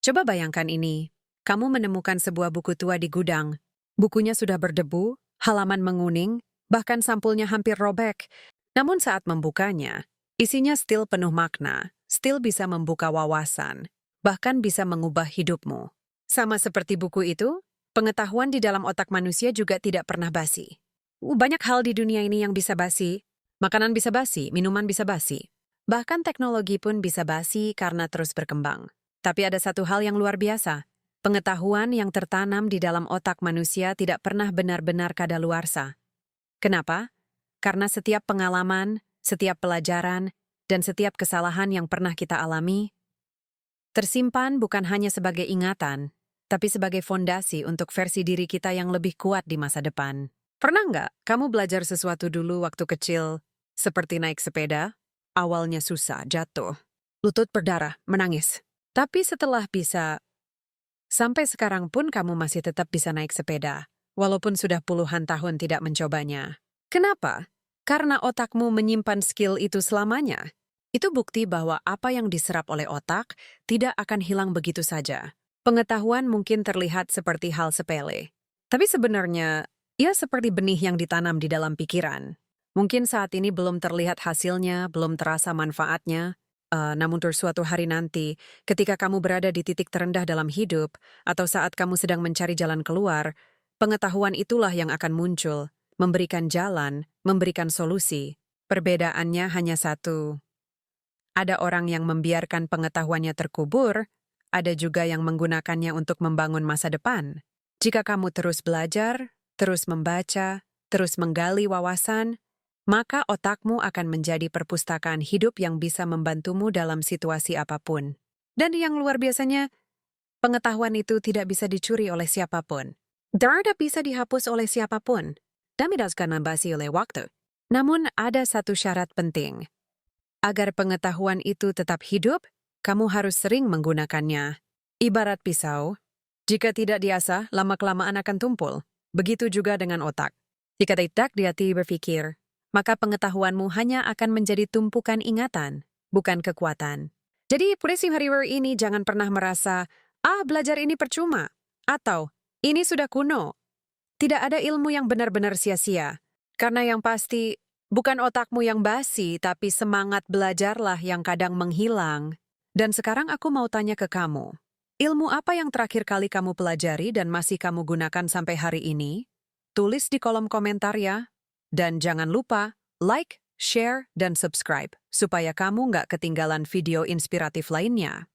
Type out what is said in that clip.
Coba bayangkan ini. Kamu menemukan sebuah buku tua di gudang. Bukunya sudah berdebu, halaman menguning, bahkan sampulnya hampir robek. Namun saat membukanya, isinya still penuh makna, still bisa membuka wawasan, bahkan bisa mengubah hidupmu. Sama seperti buku itu, pengetahuan di dalam otak manusia juga tidak pernah basi. Banyak hal di dunia ini yang bisa basi. Makanan bisa basi, minuman bisa basi. Bahkan teknologi pun bisa basi karena terus berkembang. Tapi ada satu hal yang luar biasa. Pengetahuan yang tertanam di dalam otak manusia tidak pernah benar-benar kadaluarsa. Kenapa? Karena setiap pengalaman, setiap pelajaran, dan setiap kesalahan yang pernah kita alami, tersimpan bukan hanya sebagai ingatan, tapi sebagai fondasi untuk versi diri kita yang lebih kuat di masa depan. Pernah nggak kamu belajar sesuatu dulu waktu kecil, seperti naik sepeda? Awalnya susah, jatuh, lutut berdarah, menangis. Tapi setelah bisa, sampai sekarang pun kamu masih tetap bisa naik sepeda, walaupun sudah puluhan tahun tidak mencobanya. Kenapa? Karena otakmu menyimpan skill itu selamanya. Itu bukti bahwa apa yang diserap oleh otak tidak akan hilang begitu saja. Pengetahuan mungkin terlihat seperti hal sepele. Tapi sebenarnya, ia seperti benih yang ditanam di dalam pikiran. Mungkin saat ini belum terlihat hasilnya, belum terasa manfaatnya, namun suatu hari nanti, ketika kamu berada di titik terendah dalam hidup, atau saat kamu sedang mencari jalan keluar, pengetahuan itulah yang akan muncul, memberikan jalan, memberikan solusi. Perbedaannya hanya satu. Ada orang yang membiarkan pengetahuannya terkubur, ada juga yang menggunakannya untuk membangun masa depan. Jika kamu terus belajar, terus membaca, terus menggali wawasan, maka otakmu akan menjadi perpustakaan hidup yang bisa membantumu dalam situasi apapun. Dan yang luar biasanya, pengetahuan itu tidak bisa dicuri oleh siapapun. Tidak bisa dihapus oleh siapapun. Dan tidak akan basi oleh waktu. Namun ada satu syarat penting. Agar pengetahuan itu tetap hidup, kamu harus sering menggunakannya. Ibarat pisau, jika tidak diasah, lama-kelamaan akan tumpul. Begitu juga dengan otak. Jika tidak dilatih berpikir, maka pengetahuanmu hanya akan menjadi tumpukan ingatan, bukan kekuatan. Jadi, prinsip hari ini jangan pernah merasa, belajar ini percuma, atau ini sudah kuno. Tidak ada ilmu yang benar-benar sia-sia. Karena yang pasti, bukan otakmu yang basi, tapi semangat belajarlah yang kadang menghilang. Dan sekarang aku mau tanya ke kamu, ilmu apa yang terakhir kali kamu pelajari dan masih kamu gunakan sampai hari ini? Tulis di kolom komentar ya. Dan jangan lupa, like, share, dan subscribe, supaya kamu nggak ketinggalan video inspiratif lainnya.